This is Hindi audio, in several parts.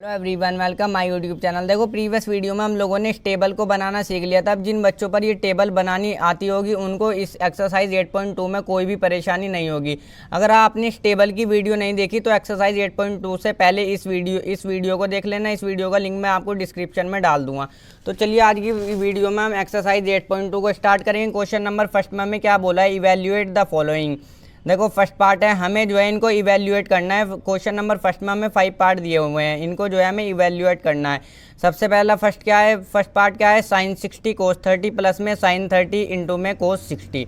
Hello everyone, welcome my YouTube channel. देखो, प्रीवियस वीडियो में हम लोगों ने इस टेबल को बनाना सीख लिया था। अब जिन बच्चों पर ये टेबल बनानी आती होगी उनको इस एक्सरसाइज 8.2 में कोई भी परेशानी नहीं होगी। अगर आपने इस टेबल की वीडियो नहीं देखी तो एक्सरसाइज 8.2 से पहले इस वीडियो को देख लेना। इस वीडियो का लिंक मैं आपको डिस्क्रिप्शन में डाल दूंगा। तो चलिए आज की वीडियो में हम एक्सरसाइज 8.2 को स्टार्ट करेंगे। क्वेश्चन नंबर फर्स्ट में हमें क्या बोला है, इवेल्युएट द फॉलोइंग। देखो, फर्स्ट पार्ट है, हमें जो है इनको इवैल्यूएट करना है। क्वेश्चन नंबर फर्स्ट में हमें 5 पार्ट दिए हुए हैं, इनको जो है हमें इवैल्यूएट करना है। सबसे पहला फर्स्ट पार्ट क्या है, साइन 60 कोस 30 प्लस में साइन 30 इंटू में कोस 60।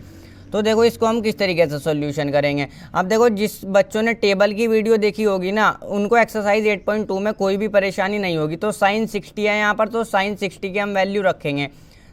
तो देखो, इसको हम किस तरीके से सॉल्यूशन करेंगे। अब देखो, जिस बच्चों ने टेबल की वीडियो देखी होगी ना, उनको एक्सरसाइज 8.2 में कोई भी परेशानी नहीं होगी। तो साइन 60 है यहाँ पर, तो साइन 60 की हम वैल्यू रखेंगे।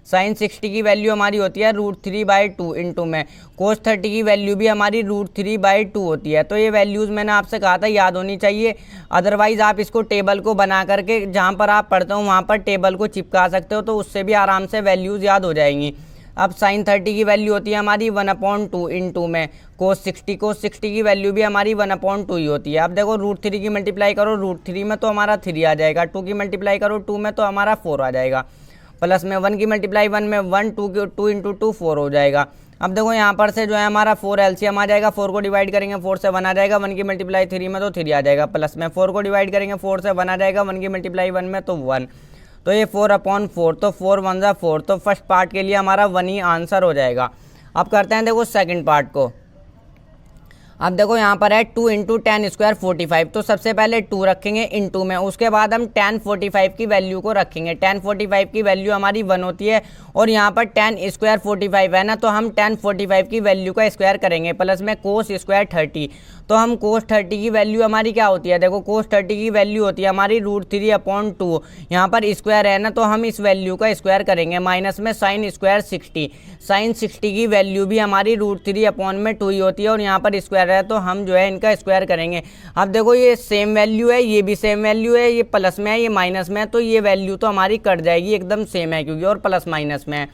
साइन 60 की वैल्यू हमारी होती है √3/2 इंटू में कोस 30 की वैल्यू भी हमारी √3/2 होती है। तो ये वैल्यूज़ मैंने आपसे कहा था याद होनी चाहिए। अदरवाइज़ आप इसको टेबल को बना करके जहाँ पर आप पढ़ते हो वहाँ पर टेबल को चिपका सकते हो, तो उससे भी आराम से वैल्यूज़ याद हो जाएंगी। अब साइन 30 की वैल्यू होती है हमारी 1/2 इंटू में कोस 60 की वैल्यू भी हमारी 1/2 ही होती है। अब देखो, √3 की मल्टीप्लाई करो √3 में तो हमारा 3 आ जाएगा, 2 की मल्टीप्लाई करो 2 में तो हमारा 4 आ जाएगा, प्लस में 1 की मल्टीप्लाई 1 में 1, 2 इंटू 2 4 हो जाएगा। अब देखो, यहाँ पर से जो है हमारा 4 एलसीएम आ जाएगा, 4 को डिवाइड करेंगे 4 से 1 आ जाएगा, 1 की मल्टीप्लाई 3 में तो 3 आ जाएगा, प्लस में 4 को डिवाइड करेंगे 4 से 1 आ जाएगा, 1 की मल्टीप्लाई 1 में तो 1, तो ये 4/4, तो 4 1 जा 4। तो फर्स्ट पार्ट के लिए हमारा 1 ही आंसर हो जाएगा। अब करते हैं देखो सेकंड पार्ट को। अब देखो, यहाँ पर है 2 इंटू 10 स्क्वायर 45। तो सबसे पहले 2 रखेंगे इंटू में, उसके बाद हम 10 45 की वैल्यू को रखेंगे। 10 45 की वैल्यू हमारी 1 होती है, और यहाँ पर 10 स्क्वायर 45 है ना, तो हम 10 45 की वैल्यू का स्क्वायर करेंगे, प्लस में कोस स्क्वायर 30। तो हम कोस 30 की वैल्यू हमारी क्या होती है, देखो कोस 30 की वैल्यू होती है हमारी √3/2। यहाँ पर स्क्वायर है ना, तो हम इस वैल्यू का स्क्वायर करेंगे, माइनस में साइन स्क्वायर 60। साइन 60 की वैल्यू भी हमारी √3/2 ही होती है, और यहाँ पर स्क्वायर है तो हम जो है इनका स्क्वायर करेंगे। अब देखो, ये सेम वैल्यू है, ये भी सेम वैल्यू है, ये प्लस में है ये माइनस में है, तो ये वैल्यू तो हमारी कट जाएगी, एकदम सेम है क्योंकि, और प्लस माइनस में है।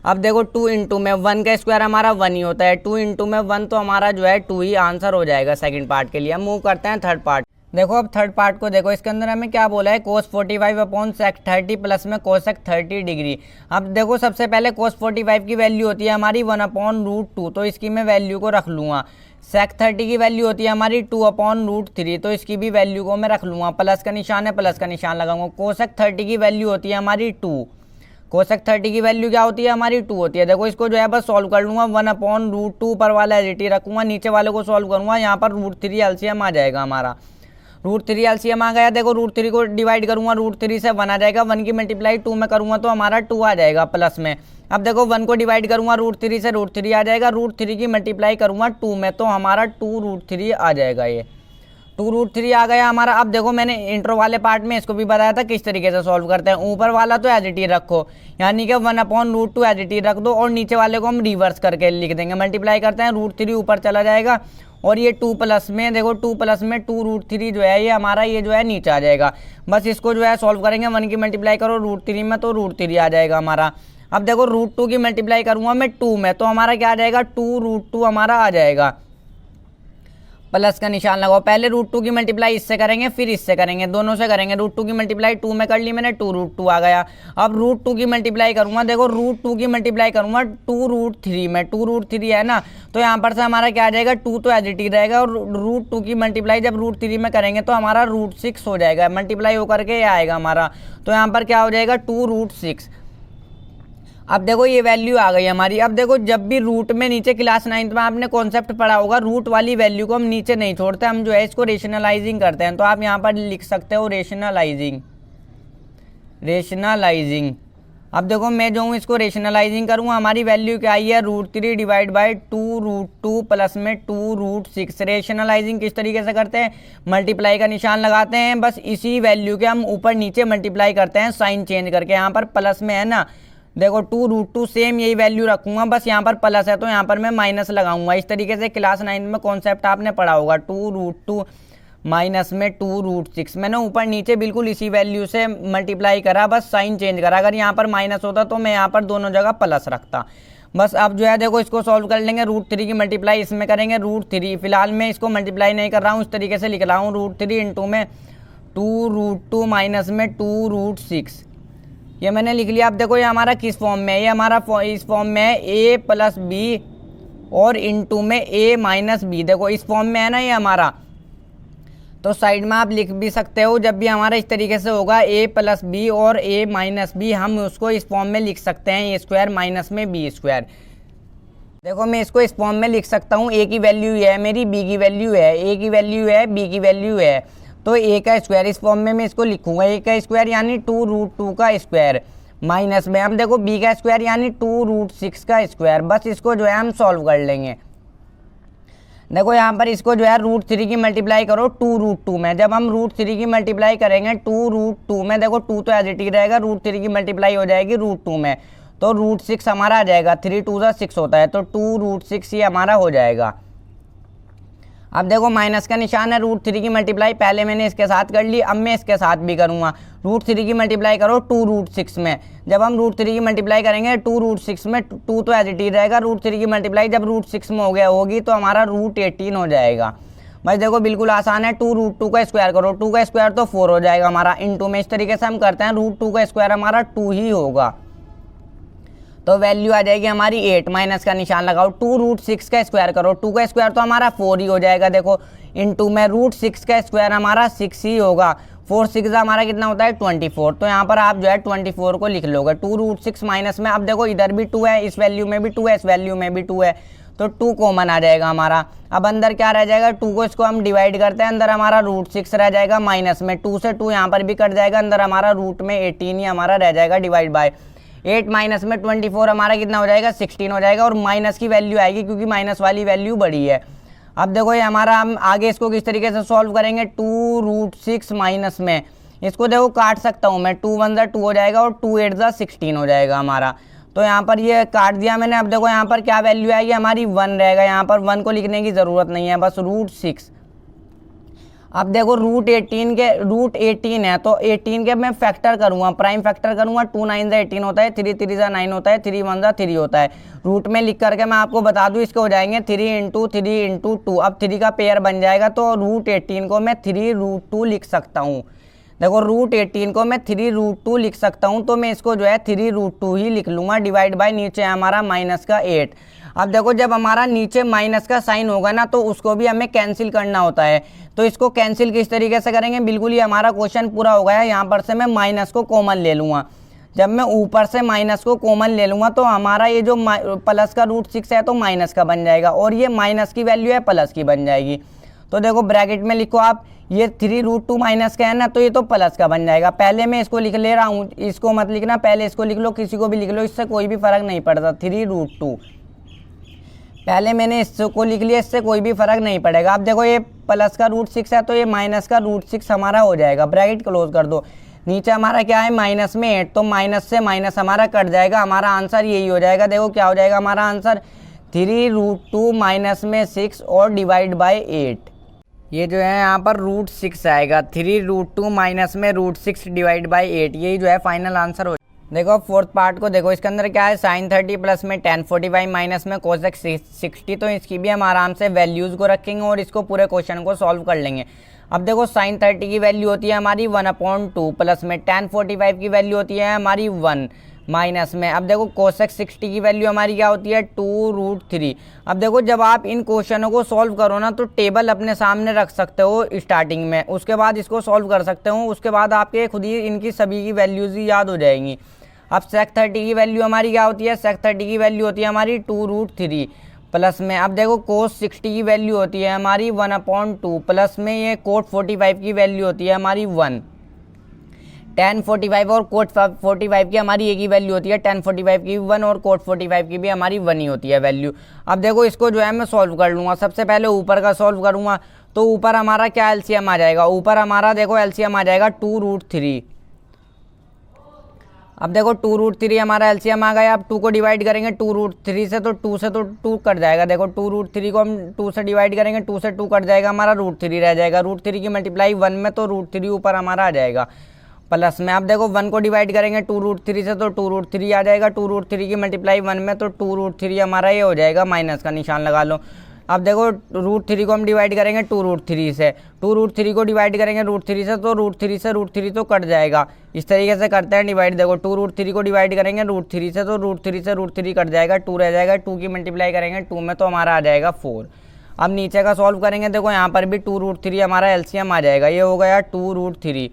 अब देखो, 2 इंटू में 1 का स्क्वायर हमारा 1 ही होता है, 2 इंटू में 1 तो हमारा जो है 2 ही आंसर हो जाएगा सेकंड पार्ट के लिए। हम मूव करते हैं थर्ड पार्ट। देखो, अब थर्ड पार्ट को देखो, इसके अंदर हमें क्या बोला है, कोस 45/sec 30 प्लस में कोसेक 30 डिग्री। अब देखो, सबसे पहले कोस 45 की वैल्यू होती है हमारी 1/√2, तो इसकी मैं वैल्यू को रख लूँगा। सेक 30 की वैल्यू होती है हमारी 2/√3, तो इसकी भी वैल्यू को मैं रख लूँगा, प्लस का निशान है प्लस का निशान लगाऊंगा। कोसेक 30 की वैल्यू होती है हमारी 2, कोसेक 30 की वैल्यू क्या होती है हमारी 2 होती है। देखो, इसको जो है बस सॉल्व कर लूँगा, 1/√2 पर वाला एडिटी रखूँगा, नीचे वाले को सॉल्व करूँगा, यहाँ पर √3 एलसीएम आ जाएगा हमारा, √3 एलसीएम आ गया। देखो, √3 को डिवाइड करूँगा √3 से 1 आ जाएगा, 1 की मल्टीप्लाई 2 में करूँगा तो हमारा 2 आ जाएगा, प्लस में। अब देखो, 1 को डिवाइड करूँगा √3 से, √3 आ जाएगा, √3 की मल्टीप्लाई करूँगा 2 में तो हमारा 2√3 आ जाएगा, ये 2√3 आ गया हमारा। अब देखो, मैंने इंट्रो वाले पार्ट में इसको भी बताया था किस तरीके से सॉल्व करते हैं। ऊपर वाला तो एज इट इज रखो, यानी कि 1/√2 एज इट इज रख दो, और नीचे वाले को हम रिवर्स करके लिख देंगे, मल्टीप्लाई करते हैं, √3 ऊपर चला जाएगा, और ये 2 प्लस में, देखो 2 प्लस में 2√3 जो है ये हमारा ये जो है नीचे आ जाएगा। बस इसको जो है सॉल्व करेंगे, 1 की मल्टीप्लाई करो √3 में तो √3 आ जाएगा हमारा। अब देखो, √2 की मल्टीप्लाई करूँगा मैं 2 में तो हमारा क्या आ जाएगा, 2√2 हमारा आ जाएगा, प्लस का निशान लगाओ। पहले √2 की मल्टीप्लाई इससे करेंगे फिर इससे करेंगे, दोनों से करेंगे। √2 की मल्टीप्लाई 2 में कर ली मैंने, 2√2 आ गया। अब √2 की मल्टीप्लाई करूंगा, देखो √2 की मल्टीप्लाई करूंगा 2√3 में, 2√3 है ना, तो यहाँ पर से हमारा क्या आ जाएगा, 2 तो एज इट इज रहेगा, और √2 की मल्टीप्लाई जब √3 में करेंगे तो हमारा √6 हो जाएगा, मल्टीप्लाई होकर के आएगा हमारा, तो यहाँ पर क्या हो जाएगा 2√6। अब देखो, ये वैल्यू आ गई हमारी। अब देखो, जब भी रूट में नीचे क्लास 9th में आपने कॉन्सेप्ट पढ़ा होगा, रूट वाली वैल्यू को हम नीचे नहीं छोड़ते, हम जो है इसको रेशनलाइजिंग करते हैं। तो आप यहाँ पर लिख सकते हो रेशनलाइजिंग। अब देखो, मैं जो हूँ इसको रेशनलाइजिंग करूँगा, हमारी वैल्यू क्या आई है, √3 डिवाइड बाई 2√2 प्लस में 2√6। रेशनलाइजिंग किस तरीके से करते हैं, मल्टीप्लाई का निशान लगाते हैं, बस इसी वैल्यू के हम ऊपर नीचे मल्टीप्लाई करते हैं साइन चेंज करके। यहाँ पर प्लस में है ना, देखो 2√2 सेम यही वैल्यू रखूंगा, बस यहाँ पर प्लस है तो यहाँ पर मैं माइनस लगाऊंगा। इस तरीके से क्लास 9 में कॉन्सेप्ट आपने पढ़ा होगा, 2√2 माइनस में 2√6। मैंने ऊपर नीचे बिल्कुल इसी वैल्यू से मल्टीप्लाई करा, बस साइन चेंज करा। अगर यहाँ पर माइनस होता तो मैं यहाँ पर दोनों जगह प्लस रखता। बस अब जो है देखो, इसको सॉल्व कर लेंगे, √3 की मल्टीप्लाई इसमें करेंगे, √3 फिलहाल मैं इसको मल्टीप्लाई नहीं कर रहा हूँ, इस तरीके से लिख रहा हूँ, √3 इंटू में 2√2 माइनस में 2√6, ये मैंने लिख लिया। अब देखो ये हमारा किस फॉर्म में है, ये हमारा इस फॉर्म में है a+b और इनटू में a-b। देखो इस फॉर्म में है ना ये हमारा, तो साइड में आप लिख भी सकते हो। जब भी हमारा इस तरीके से होगा a+b और a-b, हम उसको इस फॉर्म में लिख सकते हैं a² माइनस में b²। देखो मैं इसको इस फॉर्म में लिख सकता हूँ, a की वैल्यू है मेरी, b की वैल्यू है, a की वैल्यू है, b की वैल्यू है, तो a का स्क्वायर इस फॉर्म में मैं इसको लिखूंगा, a का स्क्वायर यानी 2√2 का स्क्वायर माइनस में, अब देखो b का स्क्वायर यानी 2√6 का स्क्वायर। बस इसको जो है हम सॉल्व कर लेंगे। देखो यहाँ पर इसको जो है √3 की मल्टीप्लाई करो 2√2 में। जब हम √3 की मल्टीप्लाई करेंगे 2√2 में, देखो 2 तो एज इट इज रहेगा, √3 की मल्टीप्लाई हो जाएगी √2 में, तो √6 हमारा आ जाएगा, 3 2 6 होता है, तो 2√6 ये हमारा हो जाएगा। अब देखो माइनस का निशान है, √3 की मल्टीप्लाई पहले मैंने इसके साथ कर ली, अब मैं इसके साथ भी करूँगा। √3 की मल्टीप्लाई करो 2√6 में, जब हम √3 की मल्टीप्लाई करेंगे 2√6 में, 2 तो एज इट इज रहेगा, √3 की मल्टीप्लाई जब √6 में हो गया होगी तो हमारा √18 हो जाएगा। बस देखो बिल्कुल आसान है, 2√2 का स्क्वायर करो, 2 का स्क्वायर तो 4 हो जाएगा हमारा, इनटू में इस तरीके से हम करते हैं, √2 का स्क्वायर हमारा 2 ही होगा, तो वैल्यू आ जाएगी हमारी 8, माइनस का निशान लगाओ। 2√6 का स्क्वायर करो, 2 का स्क्वायर तो हमारा 4 ही हो जाएगा, देखो इनटू में √6 का स्क्वायर हमारा 6 ही होगा, 4 6 हमारा कितना होता है 24, तो यहाँ पर आप जो है 24 को लिख लोगे। 2√6 माइनस में, अब देखो इधर भी 2 है, इस वैल्यू में भी 2 है, इस वैल्यू में भी 2 है, तो 2 कॉमन आ जाएगा हमारा। अब अंदर क्या रह जाएगा, 2 को इसको हम डिवाइड करते हैं, अंदर हमारा √6 रह जाएगा माइनस में, 2 से 2 यहाँ पर भी कट जाएगा, अंदर हमारा रूट में 18 ही हमारा रह जाएगा डिवाइड बाय 8 माइनस में 24 हमारा कितना हो जाएगा 16 हो जाएगा, और माइनस की वैल्यू आएगी क्योंकि माइनस वाली वैल्यू बड़ी है। अब देखो ये हमारा, हम आगे इसको किस तरीके से सॉल्व करेंगे, 2√6 माइनस में, इसको देखो काट सकता हूँ मैं, 2 1 2 हो जाएगा और 2 8 16 हो जाएगा हमारा, तो यहाँ पर ये काट दिया मैंने। अब देखो यहाँ पर क्या वैल्यू आएगी हमारी 1 रहेगा, यहाँ पर 1 को लिखने की ज़रूरत नहीं है, बस √6। अब देखो √18 है, तो 18 के मैं फैक्टर करूंगा, प्राइम फैक्टर करूंगा, 2 9 18 होता है, 3 3 9 होता है, 3 1 3 होता है, रूट में लिख करके मैं आपको बता दूं, इसके हो जाएंगे 3 × 3 × 2, अब 3 का पेयर बन जाएगा, तो √18 को मैं 3√2 लिख सकता हूँ। देखो √18 को मैं 3√2 लिख सकता हूँ, तो मैं इसको जो है 3√2 ही लिख लूँगा, डिवाइड बाय नीचे हमारा माइनस का 8। अब देखो जब हमारा नीचे माइनस का साइन होगा ना, तो उसको भी हमें कैंसिल करना होता है, तो इसको कैंसिल किस तरीके से करेंगे, बिल्कुल ही हमारा क्वेश्चन पूरा हो गया है। यहाँ पर से मैं माइनस को कॉमन ले लूँगा, जब मैं ऊपर से माइनस को कॉमन ले लूँगा तो हमारा ये जो प्लस का √6 है तो माइनस का बन जाएगा, और ये माइनस की वैल्यू है प्लस की बन जाएगी। तो देखो ब्रैकेट में लिखो आप, ये 3√2 माइनस का है ना, तो ये तो प्लस का बन जाएगा। पहले मैं इसको लिख ले रहा हूँ, इसको मत लिखना, पहले इसको लिख लो, किसी को भी लिख लो, इससे कोई भी फर्क नहीं पड़ता। 3√2 पहले मैंने इसको लिख लिया, इससे कोई भी फर्क नहीं पड़ेगा। अब देखो ये प्लस का √6 है, तो ये माइनस का √6 हमारा हो जाएगा, ब्रैकेट क्लोज कर दो। नीचे हमारा क्या है माइनस में 8, तो माइनस से माइनस हमारा कट जाएगा, हमारा आंसर यही हो जाएगा। देखो क्या हो जाएगा हमारा आंसर, 3√2 माइनस में 6 और डिवाइड बाय 8, ये जो है यहाँ पर √6 आएगा, 3√2 माइनस में √6 डिवाइड बाय 8, यही जो है फाइनल आंसर हो। देखो फोर्थ पार्ट को देखो, इसके अंदर क्या है, sin 30 प्लस में tan 45 माइनस में cosec 60, तो इसकी भी हम आराम से वैल्यूज़ को रखेंगे और इसको पूरे क्वेश्चन को सॉल्व कर लेंगे। अब देखो sin 30 की वैल्यू होती है हमारी 1/2 प्लस में tan 45 की वैल्यू होती है हमारी 1 माइनस में। अब देखो cosec 60 की वैल्यू हमारी क्या होती है 2√3। अब देखो जब आप इन क्वेश्चनों को सॉल्व करो ना, तो टेबल अपने सामने रख सकते हो स्टार्टिंग में, उसके बाद इसको सॉल्व कर सकते हो, उसके बाद आपके खुद ही इनकी सभी की वैल्यूज़ ही याद हो जाएंगी। अब sec 30 की वैल्यू हमारी क्या होती है, sec 30 की वैल्यू होती है हमारी 2√3 प्लस में। अब देखो cos 60 की वैल्यू होती है हमारी 1/2 प्लस में ये cot 45 की वैल्यू होती है हमारी 1। tan 45 और cot 45 की हमारी एक ही वैल्यू होती है, tan 45 की 1 और cot 45 की भी हमारी 1 ही होती है वैल्यू। अब देखो इसको जो है मैं सॉल्व कर लूँगा, सबसे पहले ऊपर का सॉल्व करूँगा, तो ऊपर हमारा क्या एलसीएम आ जाएगा, ऊपर हमारा देखो एलसीएम आ जाएगा 2√3। अब देखो 2√3 हमारा एलसीएम आ गया। अब 2 को डिवाइड करेंगे 2√3 से, तो 2 कट जाएगा। देखो 2√3 को हम 2 से डिवाइड करेंगे, 2 से 2 कट जाएगा, हमारा √3 रह जाएगा। √3 की मल्टीप्लाई 1 में, तो √3 ऊपर हमारा आ जाएगा प्लस में। अब देखो 1 को डिवाइड करेंगे 2√3 से, तो 2√3 आ जाएगा। 2√3 की मल्टीप्लाई 1 में, तो 2√3 हमारा ये हो जाएगा, माइनस का निशान लगा लो। अब देखो √3 को हम डिवाइड करेंगे 2√3 से, 2√3 को डिवाइड करेंगे √3 से, तो √3 से √3 तो कट जाएगा। इस तरीके से करते हैं डिवाइड। देखो 2√3 को डिवाइड करेंगे √3 से, तो √3 से √3 कट जाएगा, 2 रह जाएगा, 2 की मल्टीप्लाई करेंगे 2 में तो हमारा आ जाएगा 4। अब नीचे का सॉल्व करेंगे, देखो यहाँ पर भी 2√3 हमारा एलसीएम आ जाएगा, ये हो गया 2√3।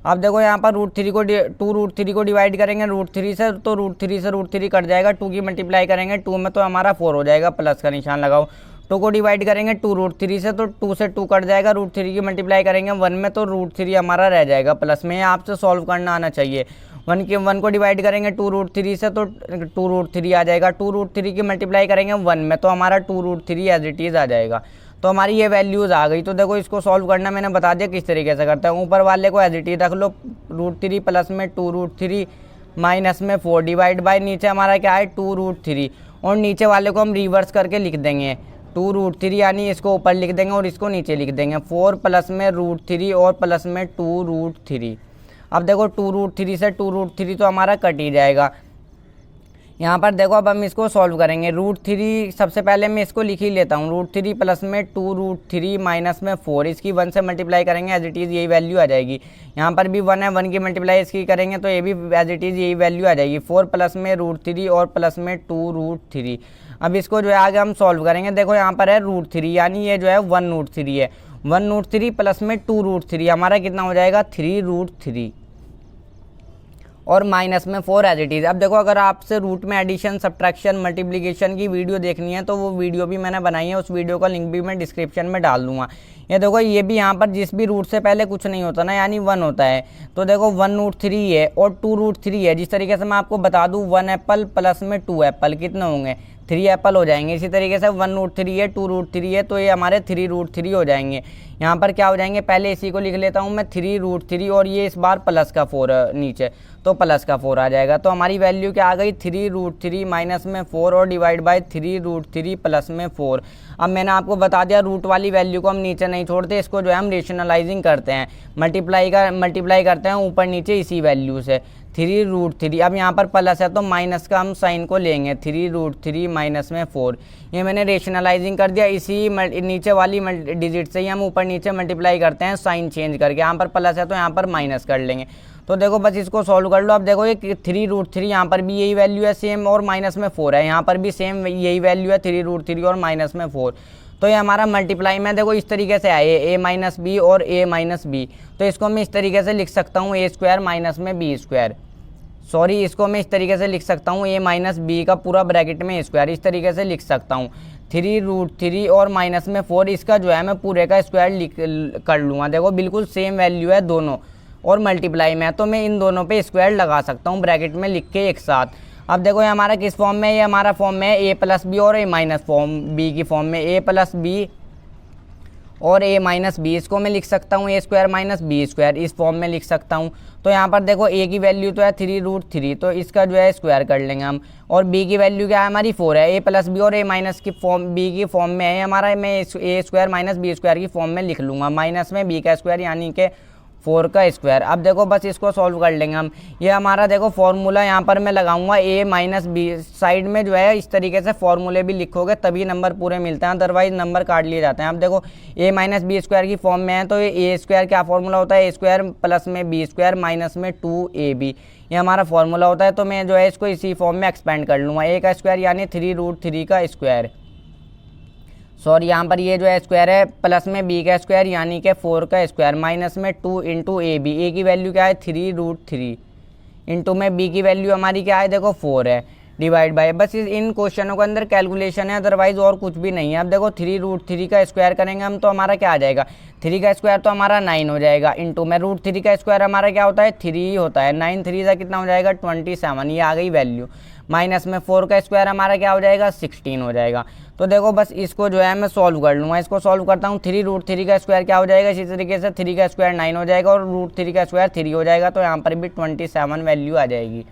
अब देखो यहाँ पर √3 को डिवाइड करेंगे √3 से, तो √3 से √3 कट जाएगा, 2 की मल्टीप्लाई करेंगे 2 में तो हमारा 4 हो जाएगा, प्लस का निशान लगाओ। 2 को डिवाइड करेंगे 2√3 से, तो 2 से 2 कट जाएगा, √3 की मल्टीप्लाई करेंगे 1 में तो √3 हमारा रह जाएगा प्लस में। आपसे सॉल्व करना आना चाहिए। 1 को डिवाइड करेंगे 2√3 से, तो 2√3 आ जाएगा, 2√3 की मल्टीप्लाई करेंगे 1 में तो हमारा 2√3 एज इट इज़ आ जाएगा। तो हमारी ये वैल्यूज़ आ गई। तो देखो इसको सॉल्व करना मैंने बता दिया किस तरीके से करते हैं। ऊपर वाले को एज इट इज़ रख लो, √3 प्लस में 2√3 माइनस में 4 डिवाइड बाय नीचे हमारा क्या है 2√3, और नीचे वाले को हम रिवर्स करके लिख देंगे 2√3, यानी इसको ऊपर लिख देंगे और इसको नीचे लिख देंगे 4 प्लस में √3 और प्लस में 2√3। अब देखो 2√3 से 2√3 तो हमारा कट ही जाएगा। यहाँ पर देखो अब हम इसको सॉल्व करेंगे। √3 सबसे पहले मैं इसको लिख ही लेता हूँ, √3 प्लस में 2√3 माइनस में 4, इसकी 1 से मल्टीप्लाई करेंगे एज इट इज़ यही वैल्यू आ जाएगी। यहाँ पर भी 1 है, 1 की मल्टीप्लाई इसकी करेंगे तो ये भी एज इट इज़ यही वैल्यू आ जाएगी। 4 प्लस में √3 और प्लस में 2√3। अब इसको जो है आगे हम सॉल्व करेंगे। देखो यहाँ पर है √3, यानी ये जो है 1√3 है, 1√3 प्लस में 2√3 हमारा कितना हो जाएगा 3√3, और माइनस में 4 एज इट इज़। अब देखो अगर आपसे रूट में एडिशन, सब्ट्रैक्शन, मल्टीप्लिकेशन की वीडियो देखनी है तो वो वीडियो भी मैंने बनाई है, उस वीडियो का लिंक भी मैं डिस्क्रिप्शन में डाल दूंगा। ये देखो ये भी यहाँ पर जिस भी रूट से पहले कुछ नहीं होता ना, यानी 1 होता है, तो देखो 1√3 है और 2√3 है। जिस तरीके से मैं आपको बता दूँ 1 एप्पल प्लस में 2 एप्पल कितने होंगे 3 एप्पल हो जाएंगे। इसी तरीके से 1√3 है, 2√3 है, तो ये हमारे 3√3 हो जाएंगे। यहाँ पर क्या हो जाएंगे, पहले इसी को लिख लेता हूँ मैं 3√3, और ये इस बार प्लस का 4 नीचे, तो प्लस का 4 आ जाएगा। तो हमारी वैल्यू क्या आ गई 3√3 माइनस में 4 और डिवाइड बाय 3√3 प्लस में 4। अब मैंने आपको बता दिया रूट वाली वैल्यू को हम नीचे नहीं छोड़ते, इसको जो है हम रेशनलाइजिंग करते हैं, मल्टीप्लाई करते हैं ऊपर नीचे इसी वैल्यू से 3√3। अब यहाँ पर प्लस है तो माइनस का हम साइन को लेंगे, 3√3 माइनस में 4। ये मैंने रेशनलाइजिंग कर दिया, इसी नीचे वाली डिजिट से ही हम ऊपर नीचे मल्टीप्लाई करते हैं साइन चेंज करके। यहाँ पर प्लस है तो यहाँ पर माइनस कर लेंगे। तो देखो बस इसको सॉल्व कर लो। अब देखो ये 3√3 यहाँ पर भी यही वैल्यू है सेम, और माइनस में 4 है, यहाँ पर भी सेम यही वैल्यू है 3√3 और माइनस में 4। तो ये हमारा मल्टीप्लाई में देखो इस तरीके से आए a माइनस बी और a माइनस बी, तो इसको मैं इस तरीके से लिख सकता हूँ a² माइनस में b²। सॉरी, इसको मैं इस तरीके से लिख सकता हूँ a माइनस बी का पूरा ब्रैकेट में स्क्वायर, इस तरीके से लिख सकता हूँ 3√3 और माइनस में 4, इसका जो है मैं पूरे का स्क्वायर कर लूँगा। देखो बिल्कुल सेम वैल्यू है दोनों, और मल्टीप्लाई में है तो मैं इन दोनों पे स्क्वायर लगा सकता हूँ ब्रैकेट में लिख के एक साथ। अब देखो ये हमारा किस फॉर्म में है, ये हमारा फॉर्म में है a प्लस बी और a माइनस बी की फॉर्म में, a प्लस बी और a माइनस बी, इसको मैं लिख सकता हूँ a² माइनस b², इस फॉर्म में लिख सकता हूँ। तो यहाँ पर देखो a की वैल्यू तो है 3√3, तो इसका जो है स्क्वायर कर लेंगे हम, और b की वैल्यू क्या है हमारी 4 है, a प्लस बी और a माइनस की फॉर्म b की फॉर्म में है हमारा, मैं a² माइनस b² की फॉर्म में लिख लूँगा, माइनस में b का स्क्वायर यानी कि 4 का स्क्वायर। अब देखो बस इसको सॉल्व कर लेंगे हम। ये हमारा देखो फॉर्मूला यहाँ पर मैं लगाऊंगा a माइनस बी, साइड में जो है इस तरीके से फॉर्मूले भी लिखोगे तभी नंबर पूरे मिलते हैं, अदरवाइज नंबर काट लिए जाते हैं। अब देखो a माइनस b² की फॉर्म में है, तो ये a² क्या फॉर्मूला होता है a² प्लस में b² माइनस में 2ab, ये हमारा फॉर्मूला होता है। तो मैं जो है इसको इसी फॉर्म में एक्सपेंड कर लूँगा, a का स्क्वायर यानी 3√3 का स्क्वायर, सॉरी यहाँ पर ये जो है स्क्वायर है, प्लस में b का स्क्वायर यानी कि 4 का स्क्वायर, माइनस में 2 इंटू ab, a की वैल्यू क्या है 3√3, इंटू में b की वैल्यू हमारी क्या है देखो 4 है, डिवाइड बाय, बस इन क्वेश्चनों के अंदर कैलकुलेशन है, अदरवाइज और कुछ भी नहीं है। अब देखो 3√3 का स्क्वायर करेंगे हम तो हमारा क्या आ जाएगा, 3 का स्क्वायर तो हमारा 9 हो जाएगा, इंटू में √3 का स्क्वायर हमारा क्या होता है 3 होता है, 9 3 का कितना हो जाएगा 27, ये आ गई वैल्यू, माइनस में 4 का स्क्वायर हमारा क्या हो जाएगा 16 हो जाएगा। तो देखो बस इसको जो है मैं सॉल्व कर लूँगा, इसको सॉल्व करता हूँ, 3√3 का स्क्वायर क्या हो जाएगा, इसी तरीके से 3 का स्क्वायर 9 हो जाएगा और √3 का स्क्वायर 3 हो जाएगा, तो यहाँ पर भी 27 वैल्यू आ जाएगी।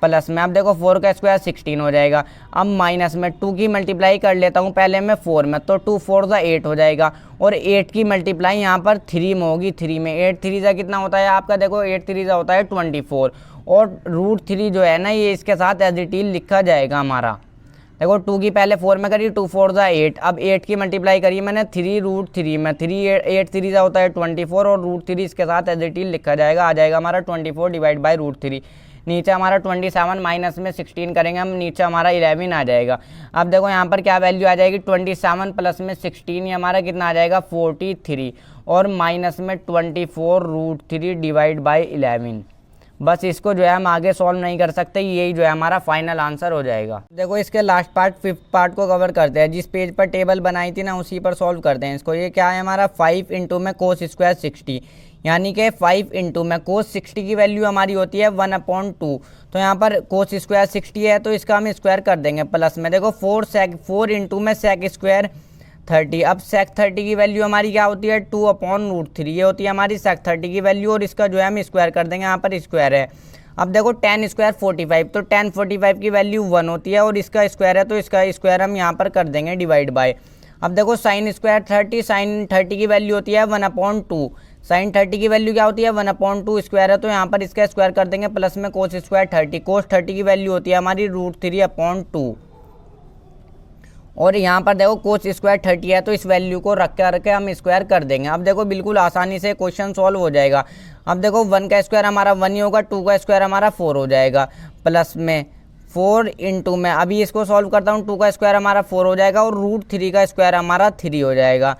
प्लस में अब देखो 4 का स्क्वायर 16 हो जाएगा। अब माइनस में 2 की मल्टीप्लाई कर लेता हूँ पहले मैं 4 में, तो 2 4 ज़ा 8 हो जाएगा, और 8 की मल्टीप्लाई यहाँ पर 3 में होगी, 3 में 8 3 ज़ा कितना होता है आपका, देखो 8 3 ज़ा होता है 24, और √3 जो है ना ये इसके साथ एज इट इज लिखा जाएगा हमारा, देखो 2 की पहले 4 में करी, 2 4 ज़ा 8। अब 8 की मल्टीप्लाई करी मैंने 3√3 में, 8 3 ज़ा होता है 24 और √3 इसके साथ एज इट इज लिखा जाएगा, आ जाएगा हमारा 24 डिवाइड बाई √3। नीचे हमारा 27 माइनस में 16 करेंगे हम, नीचे हमारा 11 आ जाएगा। अब देखो यहाँ पर क्या वैल्यू आ जाएगी, 27 प्लस में 16, ये हमारा कितना आ जाएगा 43 और माइनस में 24√3 डिवाइड बाई 11। बस इसको जो है हम आगे सॉल्व नहीं कर सकते, यही जो है हमारा फाइनल आंसर हो जाएगा। देखो इसके लास्ट पार्ट 5th पार्ट को कवर करते हैं, जिस पेज पर टेबल बनाई थी ना उसी पर सॉल्व करते हैं इसको। ये क्या है हमारा 5 इंटू में कोस स्क्वायर 60, यानी कि 5 इंटू में कोस 60 की वैल्यू हमारी होती है 1/2। तो यहाँ पर कोस स्क्वायर 60 है तो इसका हम स्क्वायर कर देंगे प्लस में। देखो 4 इंटू में सेक स्क्वायर 30। अब सेक 30 की वैल्यू हमारी क्या होती है 2/√3, ये होती है हमारी सेक 30 की वैल्यू और इसका जो है हम स्क्वायर कर देंगे, यहाँ पर स्क्वायर है। अब देखो 10 स्क्वायर 45, तो 10 45 की वैल्यू 1 होती है और इसका स्क्वायर है तो इसका स्क्वायर हम यहाँ पर कर देंगे डिवाइड बाय। अब देखो साइन स्क्वायर 30, साइन 30 की वैल्यू होती है 1/2। साइन 30 की वैल्यू क्या होती है 1/2 स्क्वायर है तो यहाँ पर इसका स्क्वायर कर देंगे प्लस में कोस स्क्वायर 30। कोस 30 की वैल्यू होती है हमारी √3/2 और यहाँ पर देखो कोस स्क्वायर 30 है तो इस वैल्यू को रख के हम स्क्वायर कर देंगे। अब देखो बिल्कुल आसानी से क्वेश्चन सॉल्व हो जाएगा। अब देखो 1 का स्क्वायर हमारा 1 ही होगा, 2 का स्क्वायर हमारा 4 हो जाएगा, प्लस में 4 इंटू में अभी इसको सॉल्व करता हूँ, 2 का स्क्वायर हमारा 4 हो जाएगा और √3 का स्क्वायर हमारा 3 हो जाएगा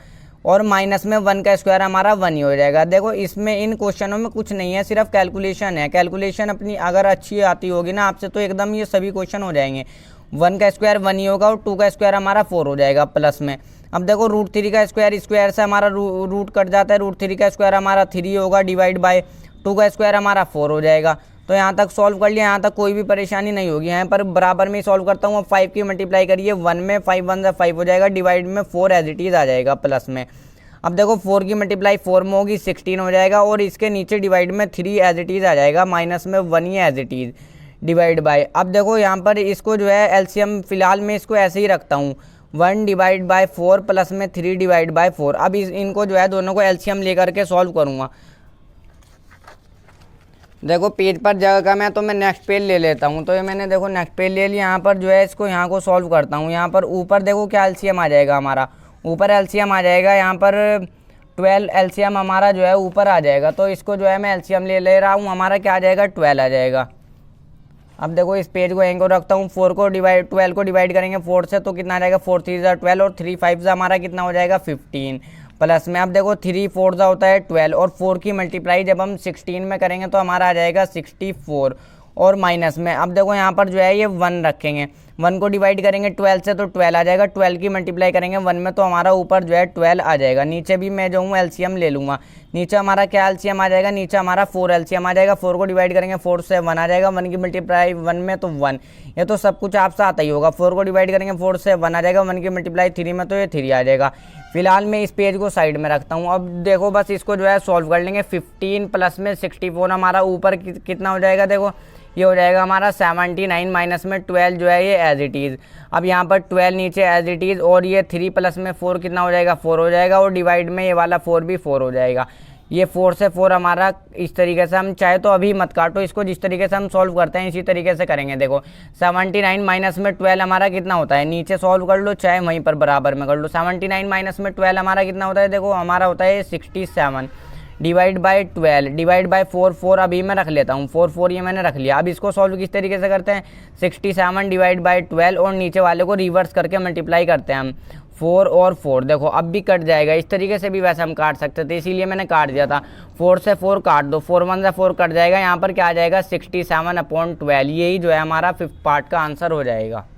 और माइनस में 1 का स्क्वायर हमारा 1 ही हो जाएगा। देखो इसमें इन क्वेश्चनों में कुछ नहीं है, सिर्फ कैलकुलेशन है। कैलकुलेशन अपनी अगर अच्छी आती होगी ना आपसे तो एकदम ये सभी क्वेश्चन हो जाएंगे। 1 का स्क्वायर 1 ही होगा और 2 का स्क्वायर हमारा 4 हो जाएगा प्लस में। अब देखो √3 का स्क्वायर से हमारा रूट कट जाता है, √3 का स्क्वायर हमारा 3 होगा डिवाइड बाय 2 का स्क्वायर हमारा 4 हो जाएगा। तो यहाँ तक सॉल्व कर लिया, यहाँ तक कोई भी परेशानी नहीं होगी। यहाँ पर बराबर में ही सॉल्व करता हूँ। अब 5 की मल्टीप्लाई करिए 1 में, 5 1 ज़ा 5 हो जाएगा, डिवाइड में 4 एज इट इज़ आ जाएगा प्लस में। अब देखो 4 की मल्टीप्लाई 4 में होगी 16 हो जाएगा और इसके नीचे डिवाइड में 3 एज इट इज़ आ जाएगा, माइनस में 1 ही as it is divide by. अब देखो यहाँ पर इसको जो है एलसीएम फिलहाल मैं इसको ऐसे ही रखता हूँ, 1 डिवाइड बाय 4 प्लस में 3 डिवाइड बाय 4। अब इनको जो है दोनों को एलसीएम लेकर के सॉल्व करूँगा। देखो पेज पर जगह कम है तो मैं नेक्स्ट पेज ले लेता हूँ। तो ये मैंने देखो नेक्स्ट पेज ले लिया, यहाँ पर जो है इसको यहाँ को सॉल्व करता हूँ। यहाँ पर ऊपर देखो क्या एलसीएम आ जाएगा हमारा, ऊपर एलसीएम आ जाएगा यहाँ पर 12 एलसीएम हमारा जो है ऊपर आ जाएगा। तो इसको जो है मैं एलसीएम ले रहा हूँ, हमारा क्या आ जाएगा 12 आ जाएगा। अब देखो इस पेज को यहीं को रखता हूँ, 12 को डिवाइड करेंगे 4 से तो कितना आ जाएगा 4 3 ज़ा 12 और 3 5 ज़ा हमारा कितना हो जाएगा 15 प्लस में। अब देखो 3 4 ज़ा होता है 12 और 4 की मल्टीप्लाई जब हम 16 में करेंगे तो हमारा आ जाएगा 64 और माइनस में। अब देखो यहाँ पर जो है ये 1 रखेंगे, 1 को डिवाइड करेंगे 12 से तो 12 आ जाएगा, 12 की मल्टीप्लाई करेंगे 1 में तो हमारा ऊपर जो है 12 आ जाएगा। नीचे भी मैं जो हूँ एलसीएम ले लूँगा, नीचे हमारा क्या एलसीएम आ जाएगा, नीचे हमारा 4 एलसीएम आ जाएगा। 4 को डिवाइड करेंगे 4 से 1 आ जाएगा, 1 की मल्टीप्लाई 1 में तो 1, ये तो सब कुछ आपसे आता ही होगा। 4 को डिवाइड करेंगे 4 से 1 आ जाएगा, 1 की मल्टीप्लाई 3 में तो ये 3 आ जाएगा। फिलहाल मैं इस पेज को साइड में रखता हूँ। अब देखो बस इसको जो है सॉल्व कर लेंगे। 15 प्लस में 64 हमारा ऊपर कितना हो जाएगा, देखो ये हो जाएगा हमारा 79 माइनस में 12 जो है ये एज इट इज़। अब यहाँ पर 12 नीचे एज इट इज़ और ये 3 प्लस में 4 कितना हो जाएगा 4 हो जाएगा और डिवाइड में ये वाला 4 भी 4 हो जाएगा। ये 4 से 4 हमारा इस तरीके से, हम चाहे तो अभी मत काटो इसको, जिस तरीके से हम सॉल्व करते हैं इसी तरीके से करेंगे। देखो 79 माइनस में 12 हमारा कितना होता है, नीचे सॉल्व कर लो चाहे वहीं पर बराबर में कर लो। 79 माइनस में 12 हमारा कितना होता है, देखो हमारा होता है 67 डिवाइड बाय 12 डिवाइड बाय 4 अभी मैं रख लेता हूँ, 4 ये मैंने रख लिया। अब इसको सॉल्व किस तरीके से करते हैं, 67 डिवाइड बाय 12 और नीचे वाले को रिवर्स करके मल्टीप्लाई करते हैं हम, 4 और 4 देखो अब भी कट जाएगा। इस तरीके से भी वैसे हम काट सकते थे, इसीलिए मैंने काट दिया था। 4 से 4 काट दो, 4 1 से 4 कट जाएगा, यहाँ पर क्या आ जाएगा 67/12। यही जो है हमारा 5th पार्ट का आंसर हो जाएगा।